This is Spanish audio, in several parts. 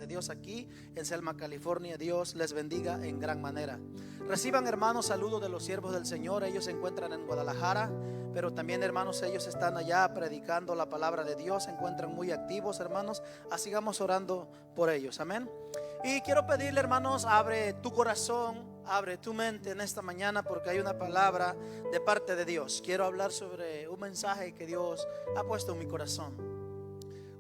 Dios aquí en Selma, California. Dios les bendiga en gran manera. Reciban, hermanos, saludos de los siervos del Señor. Ellos se encuentran en Guadalajara, pero también, hermanos, ellos están allá predicando la palabra de Dios. Se encuentran muy activos, hermanos. Así sigamos orando por ellos, amén. Y quiero pedirle, hermanos, abre tu corazón, abre tu mente en esta mañana, porque hay una palabra de parte de Dios. Quiero hablar sobre un mensaje que Dios ha puesto en mi corazón.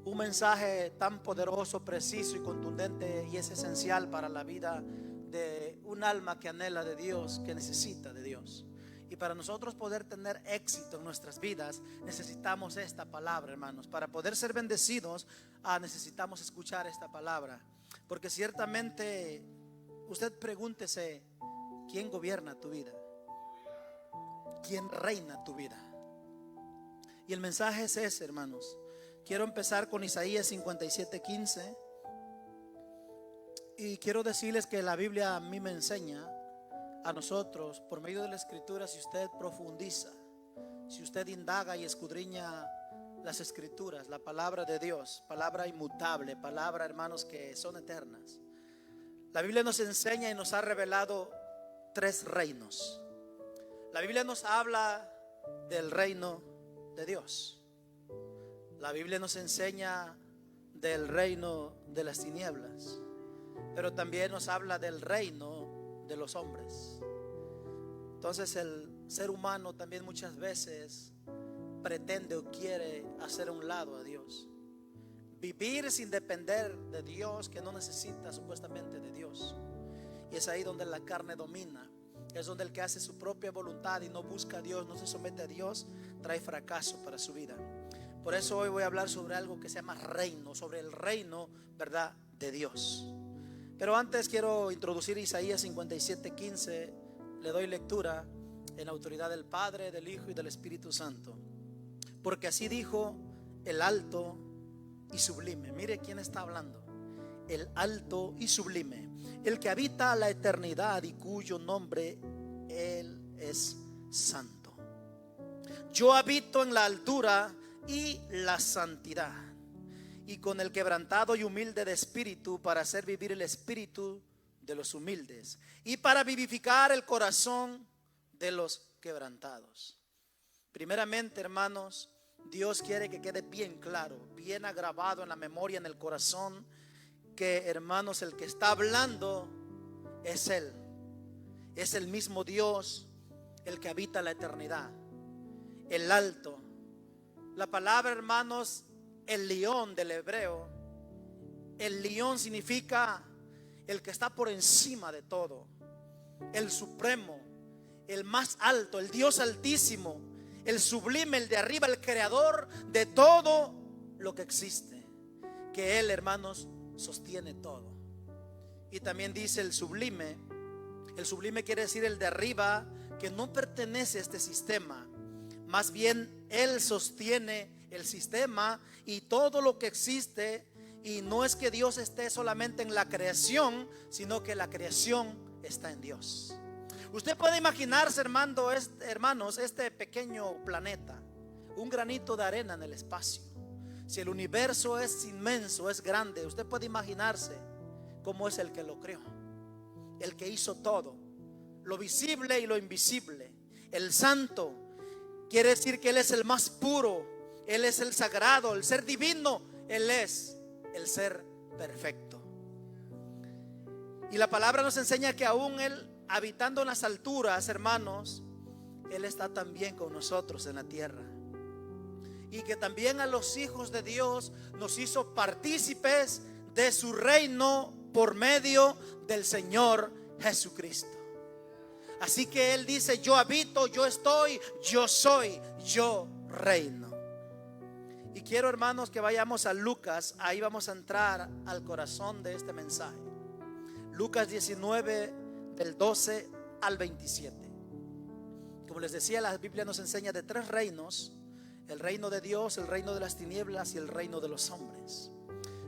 Un mensaje tan poderoso, preciso y contundente, y es esencial para la vida de un alma que anhela de Dios, que necesita de Dios. Y para nosotros poder tener éxito en nuestras vidas, necesitamos esta palabra, hermanos. Para poder ser bendecidos, necesitamos escuchar esta palabra. Porque ciertamente, usted pregúntese, ¿quién gobierna tu vida? ¿Quién reina tu vida? Y el mensaje es ese, hermanos. Quiero empezar con Isaías 57:15. Y quiero decirles que la Biblia a mí me enseña a nosotros, por medio de la Escritura, si usted profundiza, si usted indaga y escudriña las Escrituras, la palabra de Dios, palabra inmutable, palabra, hermanos, que son eternas. La Biblia nos enseña y nos ha revelado 3 reinos. La Biblia nos habla del reino de Dios. La Biblia nos enseña del reino de las tinieblas, pero también nos habla del reino de los hombres. Entonces el ser humano también muchas veces pretende o quiere hacer a un lado a Dios, vivir sin depender de Dios, que no necesita supuestamente de Dios. Y es ahí donde la carne domina. Es donde el que hace su propia voluntad y no busca a Dios, no se somete a Dios, trae fracaso para su vida. Por eso hoy voy a hablar sobre algo que se llama reino, sobre el reino, ¿verdad?, de Dios. Pero antes quiero introducir Isaías 57:15. Le doy lectura en la autoridad del Padre, del Hijo y del Espíritu Santo. Porque así dijo el alto y sublime. Mire quién está hablando. El alto y sublime, el que habita la eternidad y cuyo nombre Él es santo. Yo habito en la altura y la santidad, y con el quebrantado y humilde de espíritu, para hacer vivir el espíritu de los humildes y para vivificar el corazón de los quebrantados. Primeramente, hermanos, Dios quiere que quede bien claro, bien agravado en la memoria, en el corazón, que, hermanos, el que está hablando es Él. Es el mismo Dios, el que habita la eternidad, el alto. La palabra, hermanos, el león del hebreo, el león significa el que está por encima de todo, el supremo, el más alto, el Dios altísimo, el sublime, el de arriba, el creador de todo lo que existe, que Él, hermanos, sostiene todo. Y también dice el sublime quiere decir el de arriba, que no pertenece a este sistema, más bien Él sostiene el sistema y todo lo que existe. Y no es que Dios esté solamente en la creación, sino que la creación está en Dios. Usted puede imaginarse, hermanos, este pequeño planeta, un granito de arena en el espacio. Si el universo es inmenso, es grande, usted puede imaginarse cómo es el que lo creó, el que hizo todo, lo visible y lo invisible. El santo quiere decir que Él es el más puro, Él es el sagrado, el ser divino, Él es el ser perfecto. Y la palabra nos enseña que aún Él, habitando en las alturas, hermanos, Él está también con nosotros en la tierra. Y que también a los hijos de Dios nos hizo partícipes de su reino por medio del Señor Jesucristo. Así que Él dice: yo habito, yo estoy, yo soy, yo reino. Y quiero, hermanos, que vayamos a Lucas. Ahí vamos a entrar al corazón de este mensaje. Lucas 19, del 12 al 27. Como les decía, la Biblia nos enseña de 3 reinos: el reino de Dios, el reino de las tinieblas y el reino de los hombres.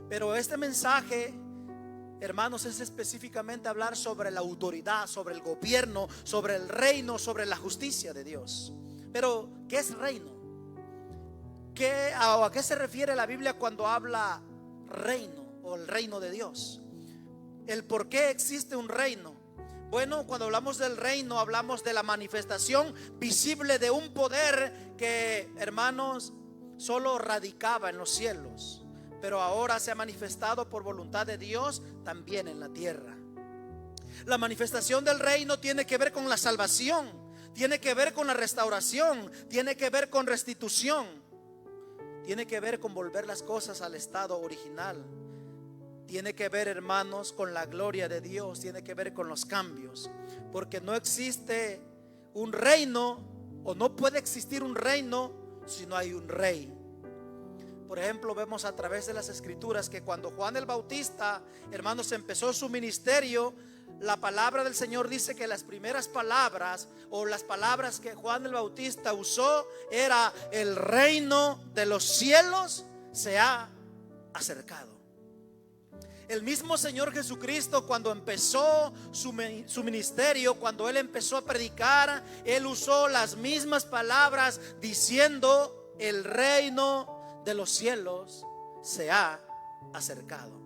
Pero este mensaje, hermanos, es específicamente hablar sobre la autoridad, sobre el gobierno, sobre el reino, sobre la justicia de Dios. Pero, ¿qué es reino? ¿A qué se refiere la Biblia cuando habla reino? o el reino de Dios. El por qué existe un reino. Bueno, cuando hablamos del reino, hablamos de la manifestación visible de un poder que, hermanos, solo radicaba en los cielos, pero ahora se ha manifestado por voluntad de Dios también en la tierra. La manifestación del reino tiene que ver con la salvación, tiene que ver con la restauración, tiene que ver con restitución, tiene que ver con volver las cosas al estado original. Tiene que ver, hermanos, con la gloria de Dios, tiene que ver con los cambios, porque no existe un reino, o no puede existir un reino si no hay un rey. Por ejemplo, vemos a través de las escrituras que cuando Juan el Bautista, hermanos, empezó su ministerio, la palabra del Señor dice que las primeras palabras, o las palabras que Juan el Bautista usó, era: el reino de los cielos se ha acercado. El mismo Señor Jesucristo, cuando empezó su ministerio, cuando Él empezó a predicar, Él usó las mismas palabras diciendo: el reino de los cielos se ha acercado.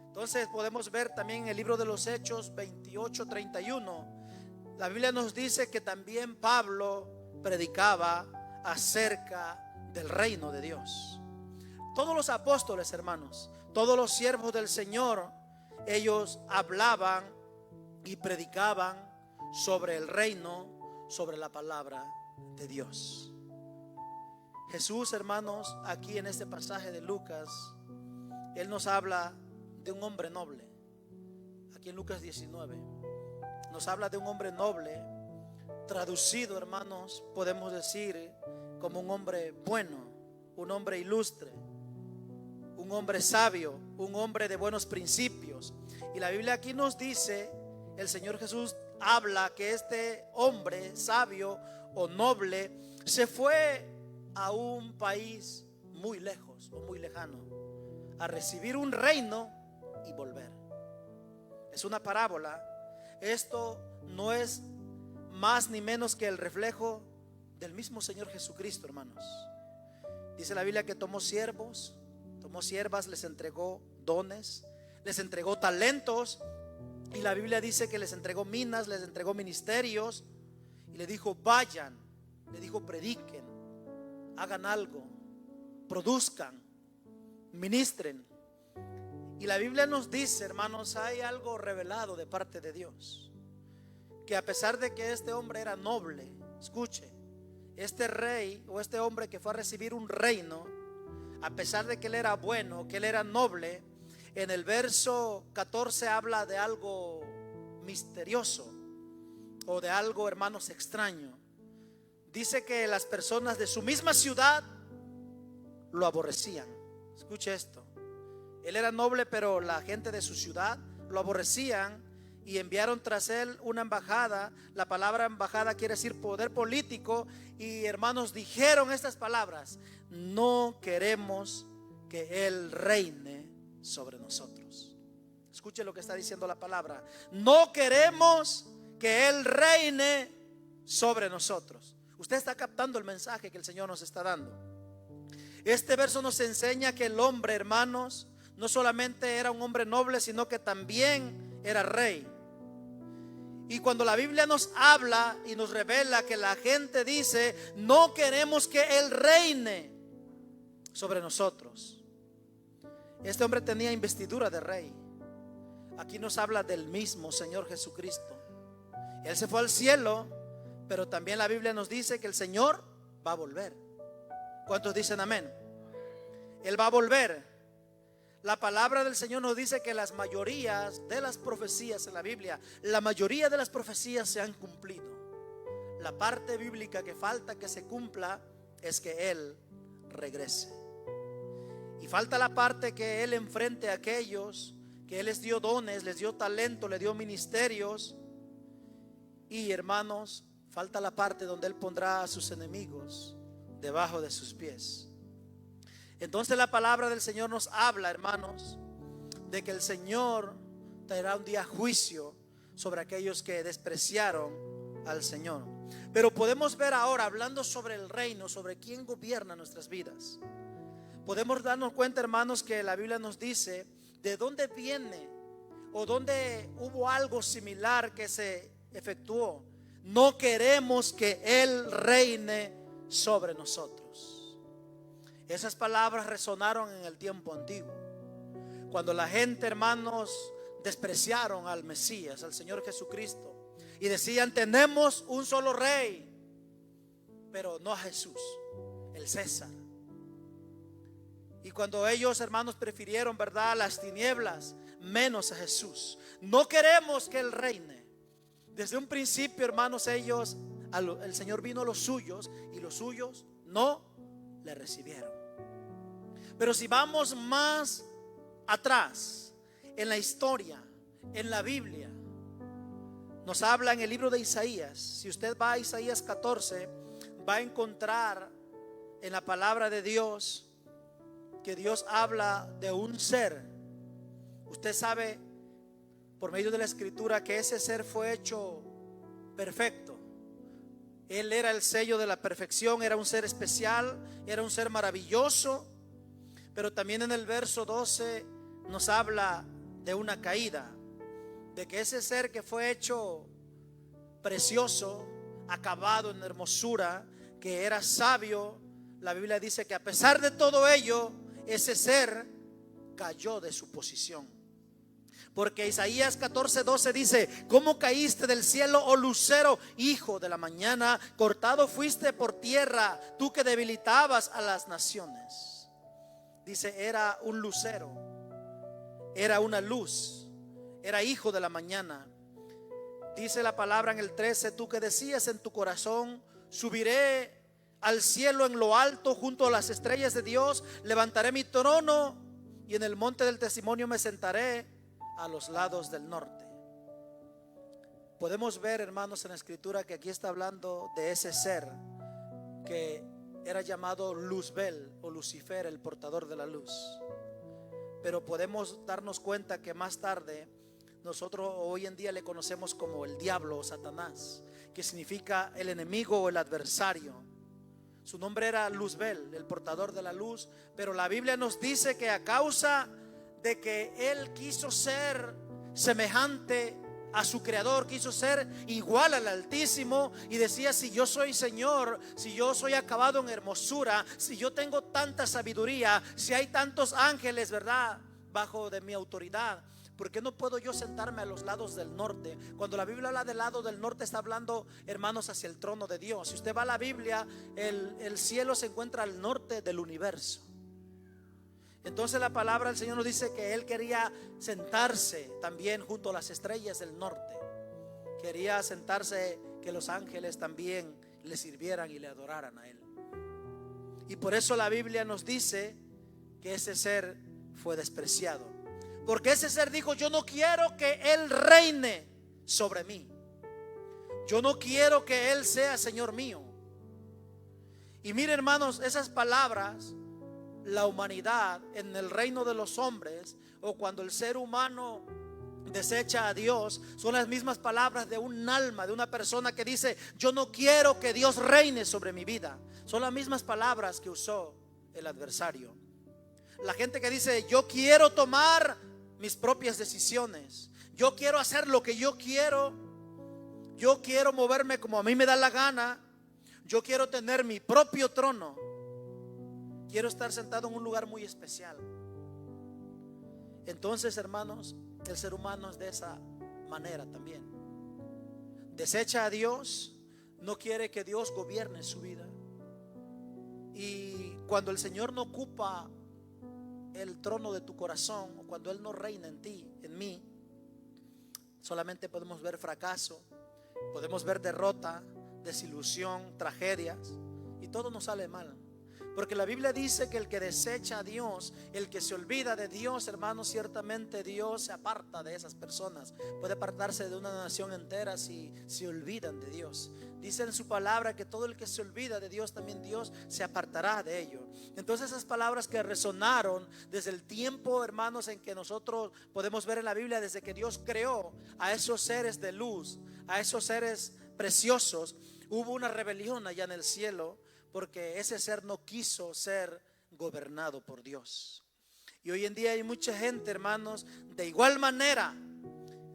Entonces podemos ver también en el libro de los Hechos 28:31, la Biblia nos dice que también Pablo predicaba acerca del reino de Dios. Todos los apóstoles, hermanos, todos los siervos del Señor, ellos hablaban y predicaban sobre el reino, sobre la palabra de Dios. Jesús, hermanos, aquí en este pasaje de Lucas, Él nos habla de un hombre noble. Aquí en Lucas 19 nos habla de un hombre noble, traducido, hermanos, podemos decir como un hombre bueno, un hombre ilustre, un hombre sabio, un hombre de buenos principios. Y la Biblia aquí nos dice, el Señor Jesús habla que este hombre sabio o noble se fue a un país muy lejos o muy lejano a recibir un reino y volver. Es una parábola. Esto no es más ni menos que el reflejo del mismo Señor Jesucristo, hermanos. Dice la Biblia que tomó siervos, tomó siervas, les entregó dones, les entregó talentos, y la Biblia dice que les entregó minas, les entregó ministerios, y le dijo: vayan, le dijo: prediquen, hagan algo, produzcan, ministren. Y la Biblia nos dice, hermanos, hay algo revelado de parte de Dios, que a pesar de que este hombre era noble, escuche, este rey o este hombre que fue a recibir un reino, a pesar de que él era bueno, que él era noble, en el verso 14 habla de algo misterioso o de algo, hermanos, extraño. Dice que las personas de su misma ciudad lo aborrecían. Escuche esto. Él era noble, pero la gente de su ciudad lo aborrecían y enviaron tras él una embajada. La palabra embajada quiere decir poder político. Y, hermanos, dijeron estas palabras: no queremos que él reine sobre nosotros. Escuche lo que está diciendo la palabra: no queremos que él reine sobre nosotros. Usted está captando el mensaje que el Señor nos está dando. Este verso nos enseña que el hombre, hermanos, no solamente era un hombre noble, sino que también era rey. Y cuando la Biblia nos habla y nos revela que la gente dice: no queremos que él reine sobre nosotros, este hombre tenía investidura de rey. Aquí nos habla del mismo Señor Jesucristo. Él se fue al cielo, pero también la Biblia nos dice que el Señor va a volver. ¿Cuántos dicen amén? Él va a volver. La palabra del Señor nos dice que las mayorías de las profecías en la Biblia, la mayoría de las profecías se han cumplido. La parte bíblica que falta que se cumpla es que Él regrese. Y falta la parte que Él enfrente a aquellos que Él les dio dones, les dio talento, les dio ministerios. Y, hermanos, falta la parte donde Él pondrá a sus enemigos debajo de sus pies. Entonces la palabra del Señor nos habla, hermanos, de que el Señor traerá un día juicio sobre aquellos que despreciaron al Señor. Pero podemos ver ahora, hablando sobre el reino, sobre quién gobierna nuestras vidas, podemos darnos cuenta, hermanos, que la Biblia nos dice de dónde viene o dónde hubo algo similar que se efectuó. No queremos que Él reine sobre nosotros. Esas palabras resonaron en el tiempo antiguo, cuando la gente, hermanos, despreciaron al Mesías, al Señor Jesucristo, y decían: tenemos un solo rey, pero no a Jesús, el César. Y cuando ellos, hermanos, prefirieron, ¿verdad?, las tinieblas menos a Jesús. No queremos que Él reine. Desde un principio, hermanos, el Señor vino a los suyos y los suyos no le recibieron. Pero si vamos más atrás en la historia, en la Biblia, nos habla en el libro de Isaías. Si usted va a Isaías 14, va a encontrar en la palabra de Dios que Dios habla de un ser. Usted sabe por medio de la escritura que ese ser fue hecho perfecto. Él era el sello de la perfección, era un ser especial, era un ser maravilloso. Pero también en el verso 12 nos habla de una caída, de que ese ser que fue hecho precioso, acabado en hermosura, que era sabio, la Biblia dice que a pesar de todo ello, ese ser cayó de su posición. Porque Isaías 14:12 dice: ¿cómo caíste del cielo, oh lucero, hijo de la mañana? Cortado fuiste por tierra, tú que debilitabas a las naciones. Dice, era un lucero, era una luz, era hijo de la mañana. Dice la palabra en el 13: tú que decías en tu corazón: subiré al cielo en lo alto, junto a las estrellas de Dios, levantaré mi trono y en el monte del testimonio me sentaré a los lados del norte. Podemos ver, hermanos, en la escritura que aquí está hablando de ese ser que era llamado Luzbel o Lucifer, el portador de la luz. Pero podemos darnos cuenta que más tarde nosotros hoy en día le conocemos como el diablo o Satanás, que significa el enemigo o el adversario. Su nombre era Luzbel, el portador de la luz. Pero la Biblia nos dice que a causa de que él quiso ser semejante a su creador, quiso ser igual al Altísimo, y decía: si yo soy Señor, si yo soy acabado en hermosura, si yo tengo tanta sabiduría, si hay tantos ángeles, ¿verdad?, bajo de mi autoridad, ¿por qué no puedo yo sentarme a los lados del norte? Cuando la Biblia habla del lado del norte, está hablando, hermanos, hacia el trono de Dios. Si usted va a la Biblia, el cielo se encuentra al norte del universo. Entonces la palabra del Señor nos dice que Él quería sentarse también junto a las estrellas del norte. Quería sentarse, que los ángeles también le sirvieran y le adoraran a Él. Y por eso la Biblia nos dice que ese ser fue despreciado, porque ese ser dijo: yo no quiero que Él reine sobre mí, yo no quiero que Él sea Señor mío. Y mire, hermanos, esas palabras, la humanidad en el reino de los hombres, o cuando el ser humano desecha a Dios, son las mismas palabras de un alma, de una persona que dice: yo no quiero que Dios reine sobre mi vida. Son las mismas palabras que usó el adversario. La gente que dice: yo quiero tomar mis propias decisiones, yo quiero hacer lo que yo quiero moverme como a mí me da la gana, yo quiero tener mi propio trono, quiero estar sentado en un lugar muy especial. Entonces, hermanos, el ser humano es de esa manera también. Desecha a Dios, no quiere que Dios gobierne su vida. Y cuando el Señor no ocupa el trono de tu corazón, o cuando Él no reina en ti, en mí, solamente podemos ver fracaso, podemos ver derrota, desilusión, tragedias, y todo nos sale mal. Porque la Biblia dice que el que desecha a Dios, el que se olvida de Dios, hermanos, ciertamente Dios se aparta de esas personas. Puede apartarse de una nación entera si se olvidan de Dios. Dice en su palabra que todo el que se olvida de Dios, también Dios se apartará de ello. Entonces esas palabras que resonaron desde el tiempo, hermanos, en que nosotros podemos ver en la Biblia, desde que Dios creó a esos seres de luz, a esos seres preciosos, hubo una rebelión allá en el cielo, porque ese ser no quiso ser gobernado por Dios. Y hoy en día hay mucha gente, hermanos, de igual manera.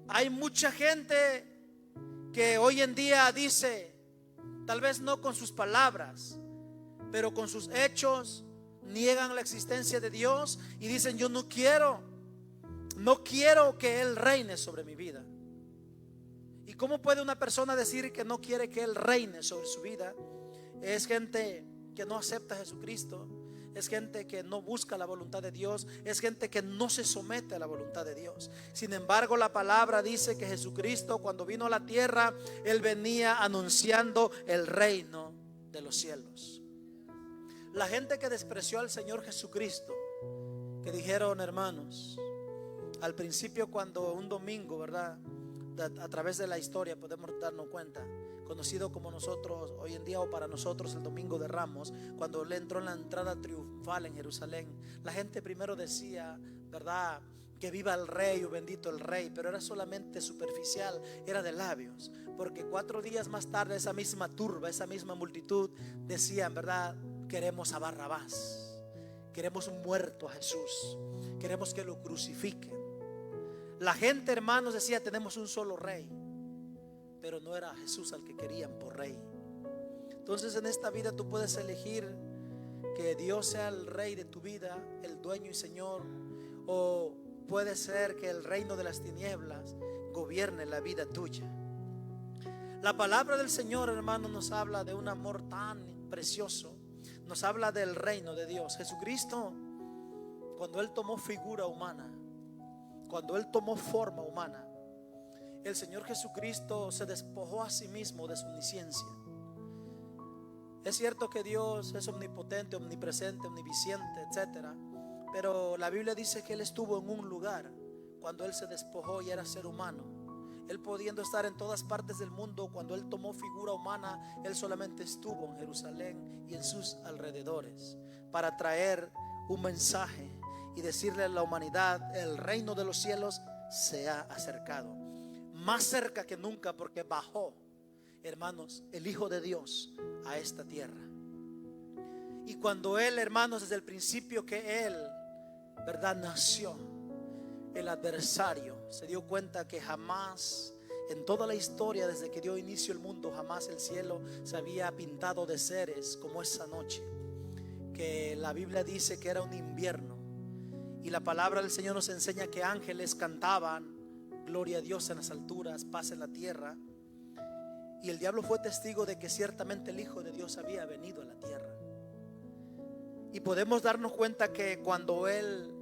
Hay mucha gente que hoy en día dice, tal vez no con sus palabras, pero con sus hechos, niegan la existencia de Dios y dicen: yo no quiero que Él reine sobre mi vida. ¿Y cómo puede una persona decir que no quiere que Él reine sobre su vida? Es gente que no acepta a Jesucristo, es gente que no busca la voluntad de Dios, es gente que no se somete a la voluntad de Dios. Sin embargo, la palabra dice que Jesucristo, cuando vino a la tierra, Él venía anunciando el reino de los cielos. La gente que despreció al Señor Jesucristo, que dijeron, hermanos, al principio, cuando un domingo, ¿verdad?, a través de la historia podemos darnos cuenta, conocido como nosotros hoy en día, o para nosotros el Domingo de Ramos, cuando Él entró en la entrada triunfal en Jerusalén, la gente primero decía, ¿verdad?, que viva el rey o bendito el rey, pero era solamente superficial, era de labios, porque 4 días más tarde esa misma turba, esa misma multitud decían, ¿verdad?, queremos a Barrabás, queremos un muerto a Jesús, queremos que lo crucifiquen. La gente, hermanos, decía, tenemos un solo rey, pero no era Jesús al que querían por rey. Entonces, en esta vida tú puedes elegir que Dios sea el rey de tu vida, el dueño y señor, o puede ser que el reino de las tinieblas gobierne la vida tuya. La palabra del Señor, hermano, nos habla de un amor tan precioso, nos habla del reino de Dios. Jesucristo, cuando Él tomó figura humana, cuando Él tomó forma humana, el Señor Jesucristo se despojó a sí mismo de su omnisciencia. Es cierto que Dios es omnipotente, omnipresente, omnisciente, etcétera, pero la Biblia dice que Él estuvo en un lugar cuando Él se despojó y era ser humano. Él, pudiendo estar en todas partes del mundo, cuando Él tomó figura humana, Él solamente estuvo en Jerusalén y en sus alrededores para traer un mensaje y decirle a la humanidad: el reino de los cielos se ha acercado, más cerca que nunca, porque bajó, hermanos, el Hijo de Dios a esta tierra. Y cuando Él, hermanos, desde el principio que Él, ¿verdad?, nació, el adversario se dio cuenta que jamás en toda la historia, desde que dio inicio el mundo, jamás el cielo se había pintado de seres como esa noche, que la Biblia dice que era un invierno. Y la palabra del Señor nos enseña que ángeles cantaban gloria a Dios en las alturas, paz en la tierra. Y el diablo fue testigo de que ciertamente el Hijo de Dios había venido a la tierra. Y podemos darnos cuenta que cuando Él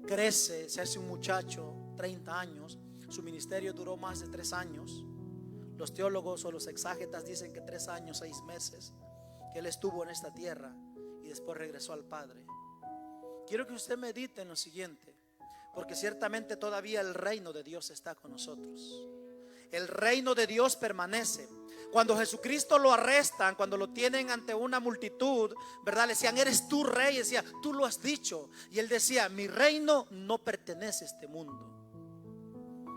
crece, se hace un muchacho, 30 años, su ministerio duró más de 3 años. Los teólogos o los exágetas dicen que 3 años, 6 meses que Él estuvo en esta tierra y después regresó al Padre. Quiero que usted medite en lo siguiente, porque ciertamente todavía el reino de Dios está con nosotros. El reino de Dios permanece. Cuando Jesucristo lo arrestan, cuando lo tienen ante una multitud, ¿verdad?, le decían: eres tú rey. Y decía: tú lo has dicho. Y Él decía: mi reino no pertenece a este mundo,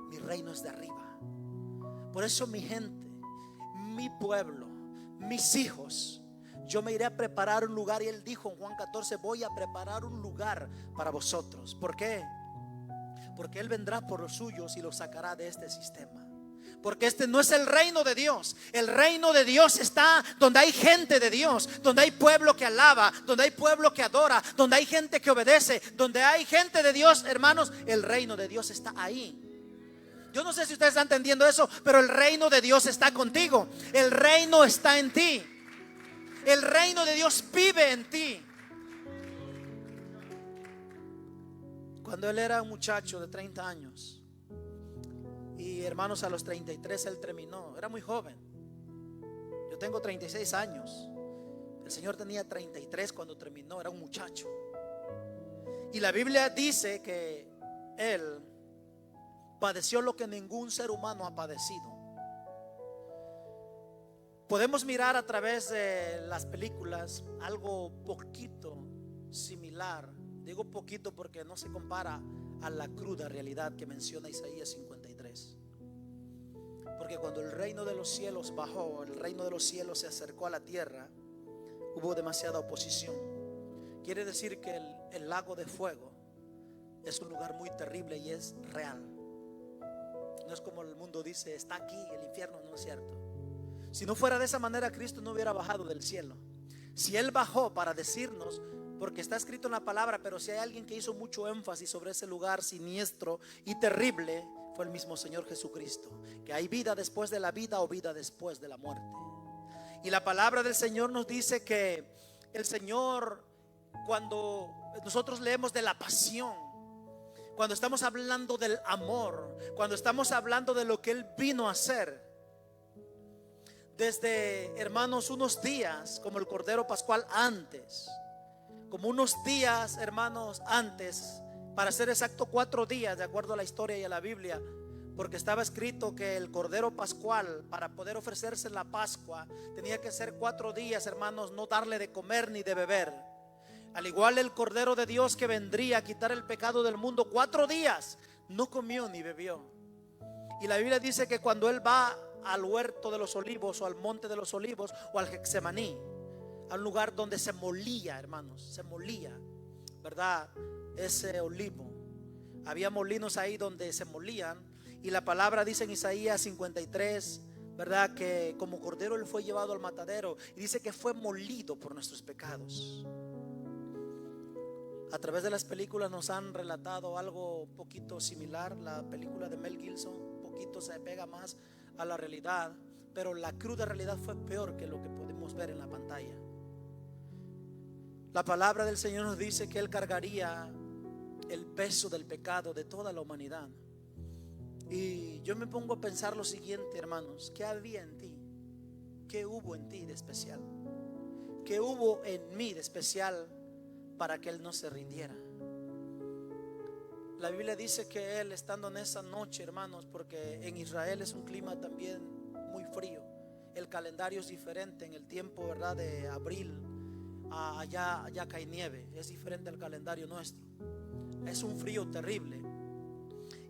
mi reino es de arriba. Por eso, mi gente, mi pueblo, mis hijos, yo me iré a preparar un lugar. Y Él dijo en Juan 14: voy a preparar un lugar para vosotros. ¿Por qué? Porque Él vendrá por los suyos y los sacará de este sistema. Porque este no es el reino de Dios. El reino de Dios está donde hay gente de Dios, donde hay pueblo que alaba, donde hay pueblo que adora, donde hay gente que obedece, donde hay gente de Dios, hermanos. El reino de Dios está ahí. Yo no sé si ustedes están entendiendo eso, pero el reino de Dios está contigo. El reino está en ti. El reino de Dios vive en ti. Cuando Él era un muchacho de 30 años, y hermanos, a los 33 Él terminó. Era muy joven. Yo tengo 36 años. El Señor tenía 33 cuando terminó. Era un muchacho. Y la Biblia dice que Él padeció lo que ningún ser humano ha padecido. Podemos mirar a través de las películas algo poquito similar. Digo poquito porque no se compara a la cruda realidad que menciona Isaías 53. Porque cuando el reino de los cielos bajó, el reino de los cielos se acercó a la tierra, hubo demasiada oposición. quiere decir que el lago de fuego es un lugar muy terrible y es real. No es como el mundo dice, está aquí el infierno. No es cierto. Si no fuera de esa manera, Cristo no hubiera bajado del cielo. Si Él bajó para decirnos, porque está escrito en la palabra, pero si hay alguien que hizo mucho énfasis sobre ese lugar siniestro y terrible, fue el mismo Señor Jesucristo. Que hay vida después de la vida o vida después de la muerte. Y la palabra del Señor nos dice que el Señor, cuando nosotros leemos de la pasión, cuando estamos hablando del amor, cuando estamos hablando de lo que Él vino a hacer, desde, hermanos, unos días, como el Cordero Pascual antes, como unos días, hermanos, antes, para ser exacto 4 días, de acuerdo a la historia y a la Biblia, porque estaba escrito que el Cordero Pascual, para poder ofrecerse en la Pascua, tenía que ser 4 días, hermanos, no darle de comer ni de beber. Al igual el Cordero de Dios que vendría a quitar el pecado del mundo, 4 días no comió ni bebió. Y la Biblia dice que cuando Él va al huerto de los olivos o al monte de los olivos o al Getsemaní, a un lugar donde se molía, hermanos, se molía, ¿verdad? Ese olivo. Había molinos ahí donde se molían. Y la palabra dice en Isaías 53, ¿verdad? Que como cordero Él fue llevado al matadero. Y dice que fue molido por nuestros pecados. A través de las películas nos han relatado algo un poquito similar. La película de Mel Gibson un poquito se pega más a la realidad, pero la cruda realidad fue peor que lo que podemos ver en la pantalla. La palabra del Señor nos dice que Él cargaría el peso del pecado de toda la humanidad. Y yo me pongo a pensar lo siguiente, hermanos: ¿qué había en ti? ¿Qué hubo en ti de especial? ¿Qué hubo en mí de especial para que Él no se rindiera? La Biblia dice que Él, estando en esa noche, hermanos, porque en Israel es un clima también muy frío, el calendario es diferente. En el tiempo, ¿verdad?, de abril, allá cae nieve, es diferente al calendario nuestro. Es un frío terrible.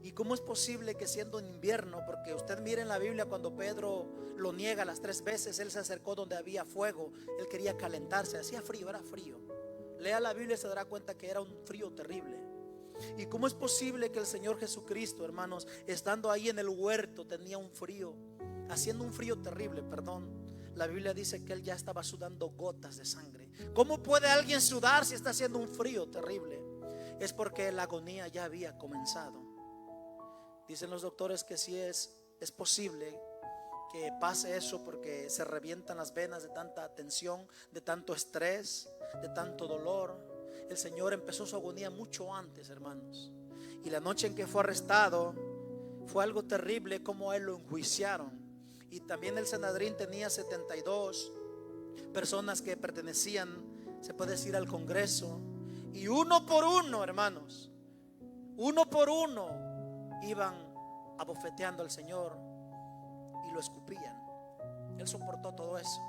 ¿Y cómo es posible que siendo en invierno? Porque usted mire en la Biblia cuando Pedro lo niega las 3 veces, él se acercó donde había fuego, él quería calentarse, hacía frío, era frío. Lea la Biblia y se dará cuenta que era un frío terrible. ¿Y cómo es posible que el Señor Jesucristo, hermanos, estando ahí en el huerto, tenía un frío, haciendo un frío terrible, perdón? La Biblia dice que Él ya estaba sudando gotas de sangre. ¿Cómo puede alguien sudar si está haciendo un frío terrible? Es porque la agonía ya había comenzado. Dicen los doctores que sí es posible que pase eso, porque se revientan las venas de tanta tensión, de tanto estrés, de tanto dolor. El Señor empezó su agonía mucho antes, hermanos. Y la noche en que fue arrestado fue algo terrible, como Él lo enjuiciaron. Y también el Sanedrín tenía 72 personas que pertenecían, se puede decir, al Congreso. Y uno por uno, hermanos, uno por uno iban abofeteando al Señor y lo escupían. Él soportó todo eso.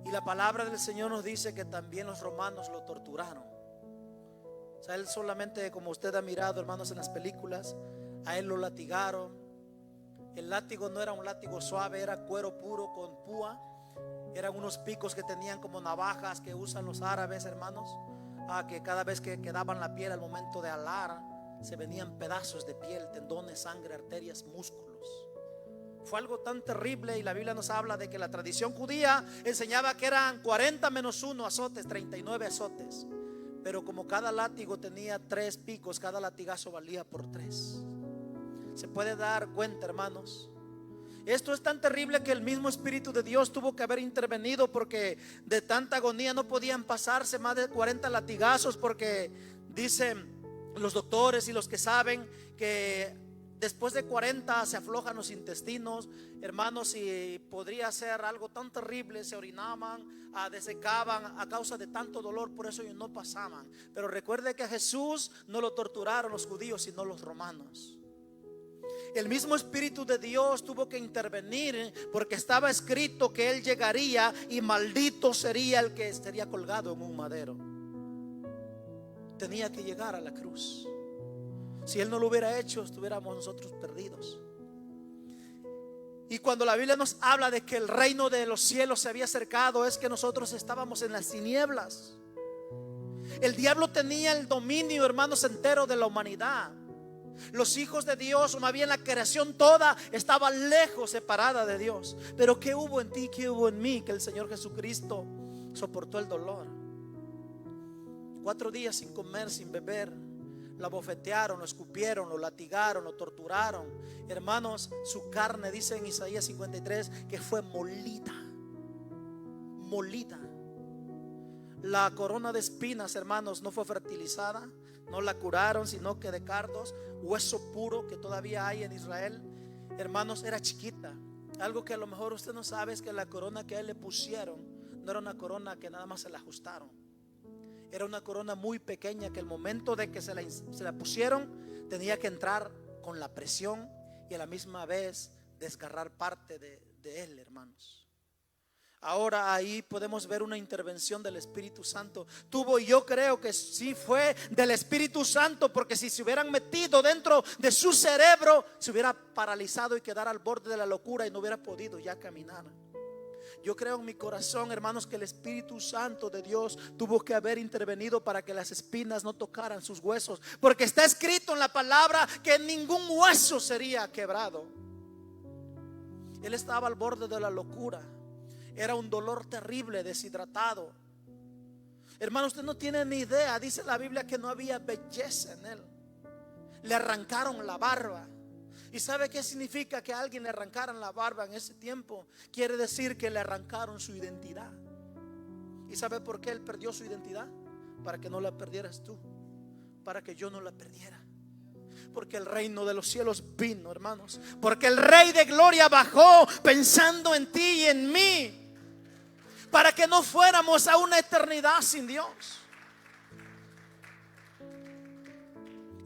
Y la palabra del Señor nos dice que también los romanos lo torturaron. O sea, Él solamente, como usted ha mirado, hermanos, en las películas, a Él lo latigaron. El látigo no era un látigo suave, era cuero puro con púa. Eran unos picos que tenían como navajas que usan los árabes, hermanos, que cada vez que quedaban la piel al momento de alar, se venían pedazos de piel, tendones, sangre, arterias, músculos. Fue algo tan terrible. Y la Biblia nos habla de que la tradición judía enseñaba que eran 40 menos 1 azotes, 39 azotes. Pero como cada látigo tenía 3 picos, cada latigazo valía por 3. Se puede dar cuenta, hermanos. Esto es tan terrible que el mismo Espíritu de Dios tuvo que haber intervenido, porque de tanta agonía no podían pasarse más de 40 latigazos, porque dicen los doctores y los que saben que después de 40 se aflojan los intestinos, hermanos, y podría ser algo tan terrible. Se orinaban, desecaban a causa de tanto dolor, por eso ellos no pasaban. Pero recuerde que a Jesús no lo torturaron los judíos, sino los romanos. El mismo Espíritu de Dios tuvo que intervenir, porque estaba escrito que Él llegaría y maldito sería el que estaría colgado en un madero. Tenía que llegar a la cruz. Si Él no lo hubiera hecho, estuviéramos nosotros perdidos. Y cuando la Biblia nos habla de que el reino de los cielos se había acercado, es que nosotros estábamos en las tinieblas. El diablo tenía el dominio, hermanos, entero de la humanidad. Los hijos de Dios, o más bien la creación toda, estaba lejos, separada de Dios. Pero ¿qué hubo en ti? ¿Qué hubo en mí? Que el Señor Jesucristo soportó el dolor. 4 días sin comer, sin beber. Lo abofetearon, lo escupieron, lo latigaron, lo torturaron. Hermanos, su carne, dice en Isaías 53, que fue molida. Molida. La corona de espinas, hermanos, no fue fertilizada, no la curaron, sino que de cardos, hueso puro que todavía hay en Israel. Hermanos, era chiquita. Algo que a lo mejor usted no sabe es que la corona que a él le pusieron no era una corona que nada más se la ajustaron. Era una corona muy pequeña, que el momento de que se la pusieron, tenía que entrar con la presión y a la misma vez desgarrar parte de él, hermanos. Ahora ahí podemos ver una intervención del Espíritu Santo. Yo creo que sí fue del Espíritu Santo, porque si se hubieran metido dentro de su cerebro, se hubiera paralizado y quedara al borde de la locura y no hubiera podido ya caminar. Yo creo en mi corazón, hermanos, que el Espíritu Santo de Dios tuvo que haber intervenido para que las espinas no tocaran sus huesos, porque está escrito en la palabra que ningún hueso sería quebrado. Él estaba al borde de la locura. Era un dolor terrible, deshidratado. Hermano, usted no tiene ni idea. Dice la Biblia que no había belleza en él. Le arrancaron la barba. ¿Y sabe qué significa que a alguien le arrancaran la barba en ese tiempo? Quiere decir que le arrancaron su identidad. ¿Y sabe por qué él perdió su identidad? Para que no la perdieras tú, para que yo no la perdiera. Porque el reino de los cielos vino, hermanos. Porque el Rey de Gloria bajó pensando en ti y en mí, para que no fuéramos a una eternidad sin Dios.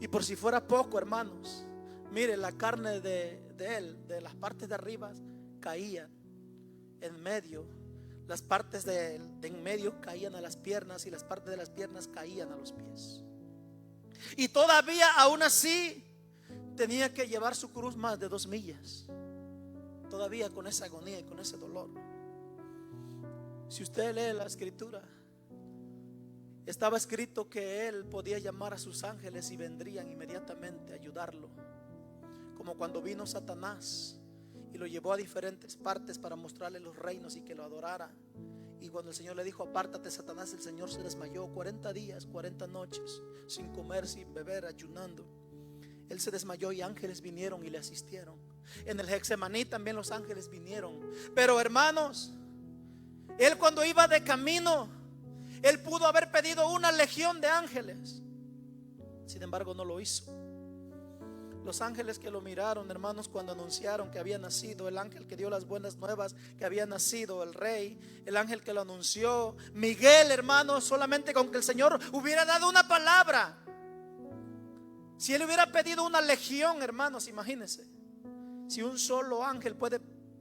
Y por si fuera poco, hermanos, mire, la carne de él, de las partes de arriba, caía en medio. Las partes de en medio caían a las piernas, y las partes de las piernas caían a los pies. Y todavía, aún así, tenía que llevar su cruz más de 2 millas. Todavía con esa agonía y con ese dolor. Si usted lee la escritura, estaba escrito que él podía llamar a sus ángeles y vendrían inmediatamente a ayudarlo. Como cuando vino Satanás y lo llevó a diferentes partes para mostrarle los reinos y que lo adorara. Y cuando el Señor le dijo: apártate, Satanás, el Señor se desmayó. 40 días, 40 noches, sin comer, sin beber, ayunando. Él se desmayó y ángeles vinieron y le asistieron. En el Getsemaní también los ángeles vinieron. Pero hermanos, él cuando iba de camino, él pudo haber pedido una legión de ángeles. Sin embargo, no lo hizo. Los ángeles que lo miraron, hermanos, cuando anunciaron que había nacido el ángel que dio las buenas nuevas, que había nacido el rey, el ángel que lo anunció, Miguel, hermanos, solamente con que el Señor hubiera dado una palabra. Si él hubiera pedido una legión, hermanos, imagínense, si un solo ángel puede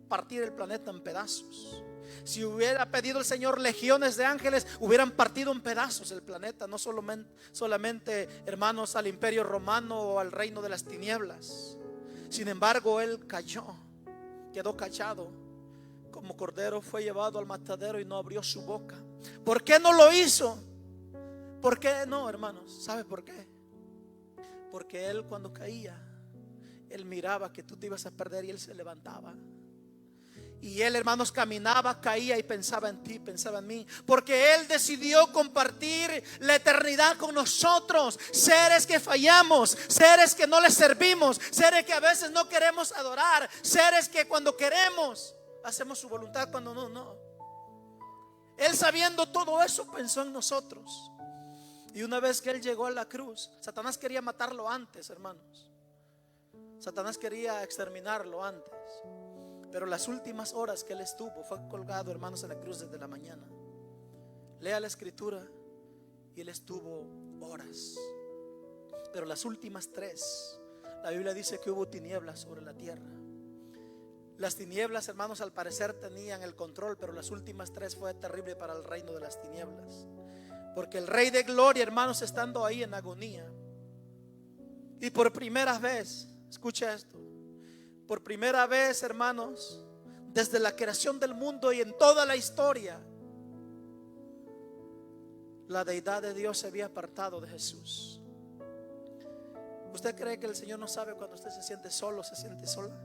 partir el planeta en pedazos. Si hubiera pedido el Señor legiones de ángeles, hubieran partido en pedazos el planeta. No solamente, hermanos, al imperio romano o al reino de las tinieblas. Sin embargo, él cayó, quedó callado. Como cordero fue llevado al matadero y no abrió su boca. ¿Por qué no lo hizo? ¿Por qué no, hermanos? ¿Sabe por qué? Porque él, cuando caía, él miraba que tú te ibas a perder y él se levantaba. Y él, hermanos, caminaba, caía y pensaba en ti, pensaba en mí. Porque él decidió compartir la eternidad con nosotros. Seres que fallamos, seres que no le servimos, seres que a veces no queremos adorar, seres que cuando queremos hacemos su voluntad, cuando no. Él, sabiendo todo eso, pensó en nosotros. Y una vez que él llegó a la cruz, Satanás quería matarlo antes, hermanos. Satanás quería exterminarlo antes. Pero las últimas horas que él estuvo, fue colgado, hermanos, en la cruz desde la mañana. Lea la escritura y él estuvo horas. Pero las últimas 3, la Biblia dice que hubo tinieblas sobre la tierra. Las tinieblas, hermanos, al parecer tenían el control, pero las últimas 3 fue terrible para el reino de las tinieblas. Porque el Rey de Gloria, hermanos, estando ahí en agonía, y por primera vez, escucha esto, Por primera vez, hermanos, desde la creación del mundo y en toda la historia, la deidad de Dios se había apartado de Jesús. ¿Usted cree que el Señor no sabe cuando usted se siente solo, se siente sola?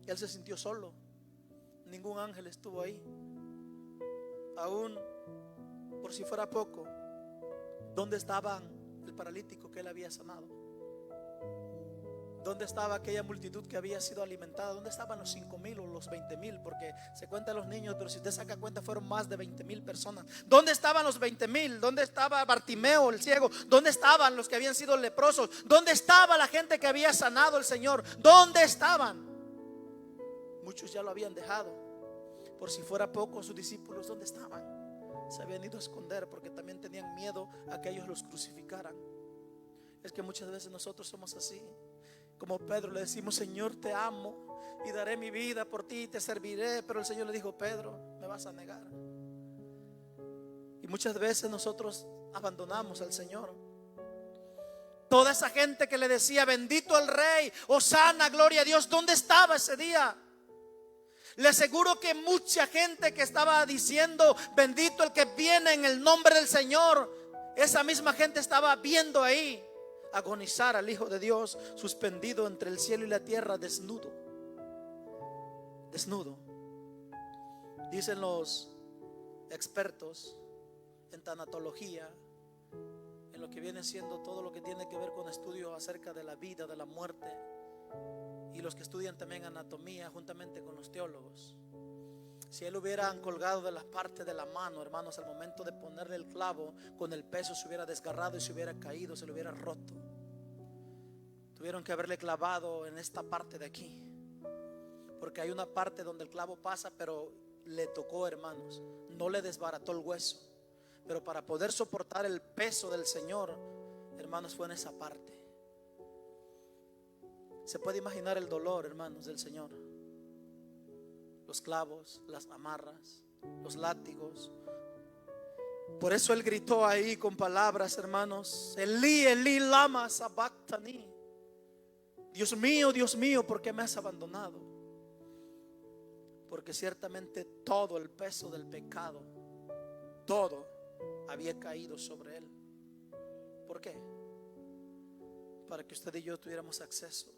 Él se sintió solo. Ningún ángel estuvo ahí. Aún, por si fuera poco, ¿dónde estaban el paralítico que él había sanado? ¿Dónde estaba aquella multitud que había sido alimentada? ¿Dónde estaban los 5,000 o los 20,000? Porque se cuentan los niños, pero si usted saca cuenta fueron más de 20,000 personas. ¿Dónde estaban los 20,000? ¿Dónde estaba Bartimeo el ciego? ¿Dónde estaban los que habían sido leprosos? ¿Dónde estaba la gente que había sanado el Señor? ¿Dónde estaban? Muchos ya lo habían dejado. Por si fuera poco, sus discípulos, ¿dónde estaban? Se habían ido a esconder porque también tenían miedo a que ellos los crucificaran. Es que muchas veces nosotros somos así. Como Pedro, le decimos: Señor, te amo y daré mi vida por ti, te serviré. Pero el Señor le dijo: Pedro, me vas a negar. Y muchas veces nosotros abandonamos al Señor. Toda esa gente que le decía: bendito el Rey, hosana, gloria a Dios, ¿dónde estaba ese día? Le aseguro que mucha gente que estaba diciendo: bendito el que viene en el nombre del Señor, esa misma gente estaba viendo ahí agonizar al Hijo de Dios, suspendido entre el cielo y la tierra, desnudo. Desnudo. Dicen los expertos en tanatología, en lo que viene siendo todo lo que tiene que ver con estudios acerca de la vida, de la muerte, y los que estudian también anatomía juntamente con los teólogos, si él hubieran colgado de las partes de la mano, hermanos, al momento de ponerle el clavo, con el peso se hubiera desgarrado y se hubiera caído, se le hubiera roto. Tuvieron que haberle clavado en esta parte de aquí, porque hay una parte donde el clavo pasa, pero le tocó, hermanos, no le desbarató el hueso. Pero para poder soportar el peso del Señor, hermanos, fue en esa parte. Se puede imaginar el dolor, hermanos, del Señor. Los clavos, las amarras, los látigos. Por eso Él gritó ahí con palabras, hermanos: Elí, Elí, lama sabactani. Dios mío, ¿por qué me has abandonado? Porque ciertamente todo el peso del pecado, todo había caído sobre Él. ¿Por qué? Para que usted y yo tuviéramos acceso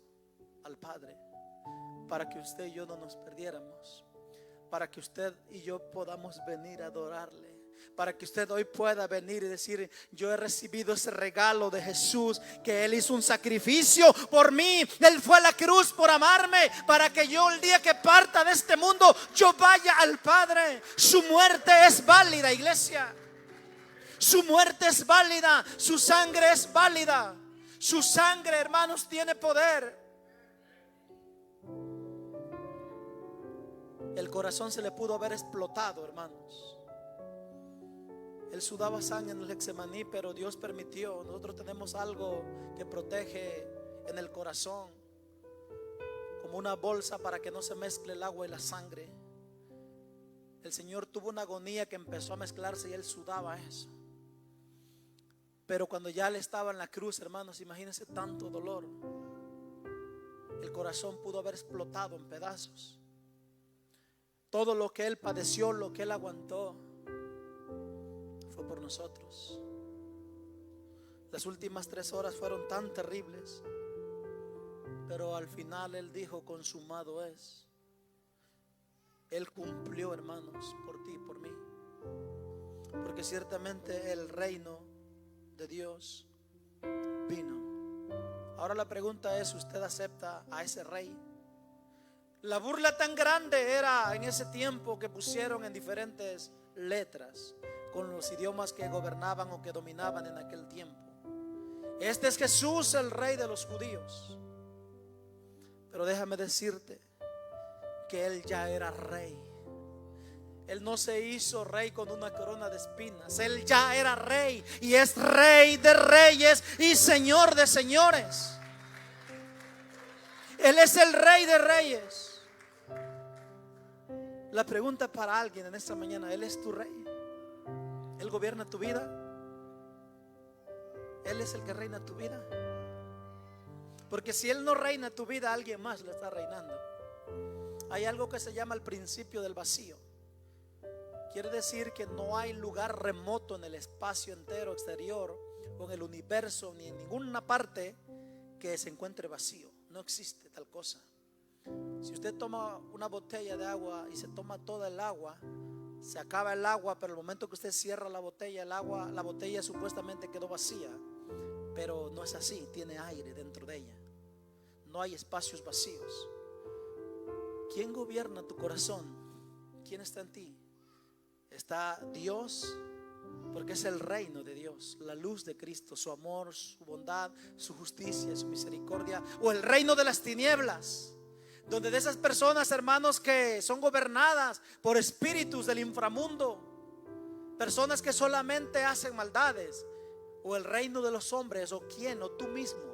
al Padre, para que usted y yo no nos perdiéramos, para que usted y yo podamos venir a adorarle, para que usted hoy pueda venir y decir: yo he recibido ese regalo de Jesús, que Él hizo un sacrificio por mí, Él fue a la cruz por amarme, para que yo el día que parta de este mundo yo vaya al Padre. Su muerte es válida, iglesia. Su muerte es válida, su sangre es válida. Su sangre, hermanos, tiene poder. El corazón se le pudo haber explotado, hermanos. Él sudaba sangre en el Getsemaní, pero Dios permitió. Nosotros tenemos algo que protege en el corazón, como una bolsa para que no se mezcle el agua y la sangre. El Señor tuvo una agonía que empezó a mezclarse y Él sudaba eso. Pero cuando ya Él estaba en la cruz, hermanos, imagínense tanto dolor. El corazón pudo haber explotado en pedazos. Todo lo que Él padeció, lo que Él aguantó, fue por nosotros. Las últimas 3 horas fueron tan terribles, pero al final Él dijo: consumado es. Él cumplió, hermanos, por ti y por mí, porque ciertamente el reino de Dios vino. Ahora la pregunta es: ¿usted acepta a ese rey? La burla tan grande era en ese tiempo que pusieron en diferentes letras con los idiomas que gobernaban o que dominaban en aquel tiempo: este es Jesús, el Rey de los judíos. Pero déjame decirte que Él ya era rey. Él no se hizo rey con una corona de espinas. Él ya era rey, y es Rey de reyes y Señor de señores. Él es el Rey de reyes. La pregunta para alguien en esta mañana: ¿Él es tu rey? ¿Él gobierna tu vida? ¿Él es el que reina tu vida? Porque si Él no reina tu vida, alguien más la está reinando. Hay algo que se llama el principio del vacío. Quiere decir que no hay lugar remoto en el espacio entero exterior o en el universo ni en ninguna parte que se encuentre vacío. No existe tal cosa. Si usted toma una botella de agua y se toma toda el agua, se acaba el agua, pero el momento que usted cierra la botella, la botella supuestamente quedó vacía. Pero no es así, tiene aire dentro de ella. No hay espacios vacíos. ¿Quién gobierna tu corazón? ¿Quién está en ti? Está Dios, porque es el reino de Dios, la luz de Cristo, su amor, su bondad, su justicia, su misericordia. O el reino de las tinieblas, donde de esas personas, hermanos, que son gobernadas por espíritus del inframundo, personas que solamente hacen maldades. O el reino de los hombres, o quién, o tú mismo.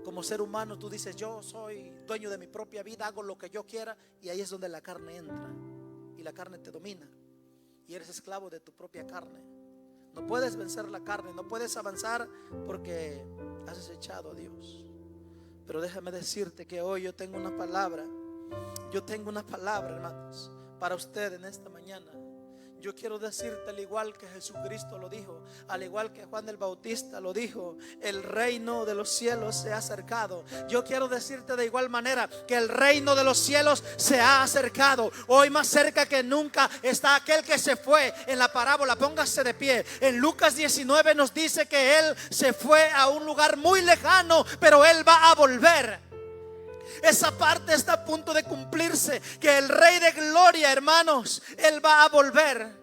Como ser humano tú dices: yo soy dueño de mi propia vida, hago lo que yo quiera. Y ahí es donde la carne entra y la carne te domina y eres esclavo de tu propia carne. No puedes vencer la carne, no puedes avanzar porque has desechado a Dios. Pero déjame decirte que hoy yo tengo una palabra. Yo tengo una palabra, hermanos, para usted en esta mañana. Yo quiero decirte, al igual que Jesucristo lo dijo, al igual que Juan el Bautista lo dijo, el reino de los cielos se ha acercado. Yo quiero decirte de igual manera que el reino de los cielos se ha acercado. Hoy más cerca que nunca está aquel que se fue en la parábola. Póngase de pie. En Lucas 19 nos dice que Él se fue a un lugar muy lejano, pero Él va a volver. Esa parte está a punto de cumplirse, que el Rey de Gloria, hermanos, Él va a volver.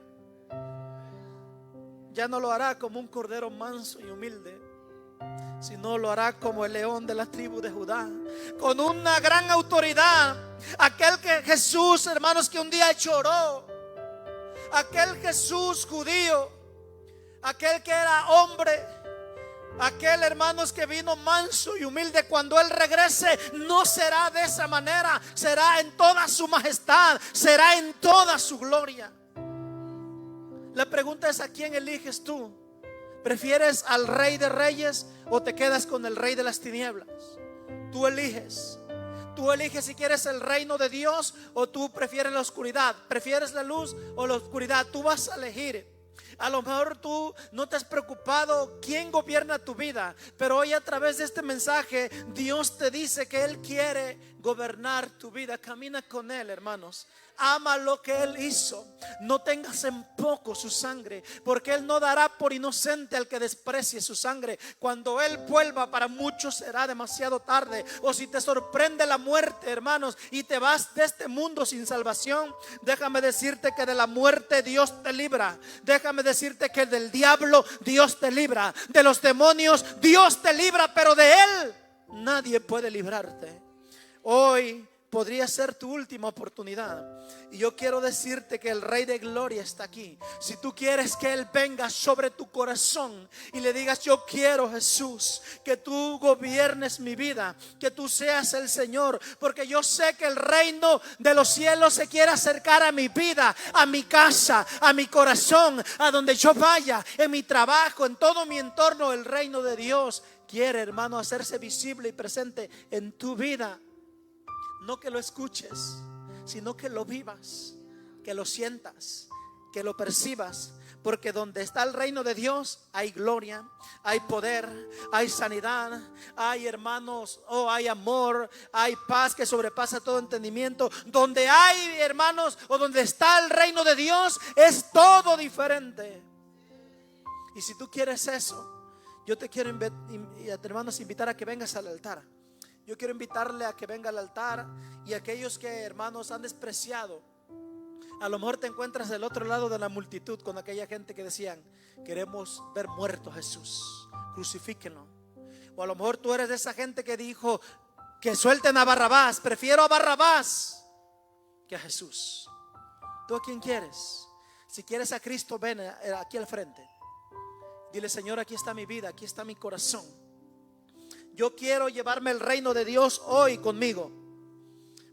Ya no lo hará como un cordero manso y humilde, sino lo hará como el león de la tribu de Judá, con una gran autoridad. Aquel que Jesús, hermanos, que un día lloró, aquel Jesús judío, aquel que era hombre, aquel, hermanos, que vino manso y humilde, cuando Él regrese no será de esa manera, será en toda su majestad, será en toda su gloria. La pregunta es: ¿a quién eliges tú? ¿Prefieres al Rey de Reyes o te quedas con el rey de las tinieblas? Tú eliges. Tú eliges si quieres el reino de Dios o tú prefieres la oscuridad. ¿Prefieres la luz o la oscuridad? Tú vas a elegir. A lo mejor tú no te has preocupado quién gobierna tu vida, pero hoy a través de este mensaje Dios te dice que Él quiere gobernar tu vida. Camina con Él, hermanos. Ama lo que Él hizo. No tengas en poco su sangre, porque Él no dará por inocente al que desprecie su sangre. Cuando Él vuelva, para muchos será demasiado tarde. O si te sorprende la muerte, hermanos, y te vas de este mundo sin salvación, déjame decirte que de la muerte Dios te libra. Déjame decirte que del diablo Dios te libra. De los demonios Dios te libra, pero de Él nadie puede librarte. Hoy podría ser tu última oportunidad. Y yo quiero decirte que el Rey de Gloria está aquí. Si tú quieres que Él venga sobre tu corazón y le digas: yo quiero, Jesús, que tú gobiernes mi vida, que tú seas el Señor, porque yo sé que el reino de los cielos se quiere acercar a mi vida, a mi casa, a mi corazón, a donde yo vaya, en mi trabajo, en todo mi entorno. El reino de Dios quiere, hermano, hacerse visible y presente en tu vida. No que lo escuches, sino que lo vivas, que lo sientas, que lo percibas. Porque donde está el reino de Dios hay gloria, hay poder, hay sanidad, hay, hermanos, hay amor, hay paz que sobrepasa todo entendimiento. Donde hay, hermanos, o donde está el reino de Dios, es todo diferente. Y si tú quieres eso, yo te quiero, hermanos, invitar a que vengas al altar. Yo quiero invitarle a que venga al altar. Y aquellos que, hermanos, han despreciado, a lo mejor te encuentras del otro lado de la multitud con aquella gente que decían: queremos ver muerto a Jesús, crucifíquenlo. O a lo mejor tú eres de esa gente que dijo: que suelten a Barrabás, prefiero a Barrabás que a Jesús. ¿Tú a quién quieres? Si quieres a Cristo, ven aquí al frente. Dile: Señor, aquí está mi vida, aquí está mi corazón. Yo quiero llevarme el reino de Dios hoy conmigo.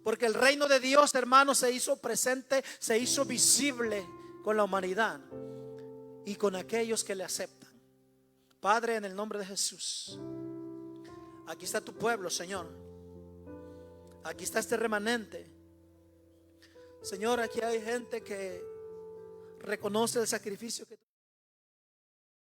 Porque el reino de Dios, hermanos, se hizo presente, se hizo visible con la humanidad y con aquellos que le aceptan. Padre, en el nombre de Jesús, Aquí está tu pueblo, Señor. Aquí está este remanente. Señor, aquí hay gente que reconoce el sacrificio que tú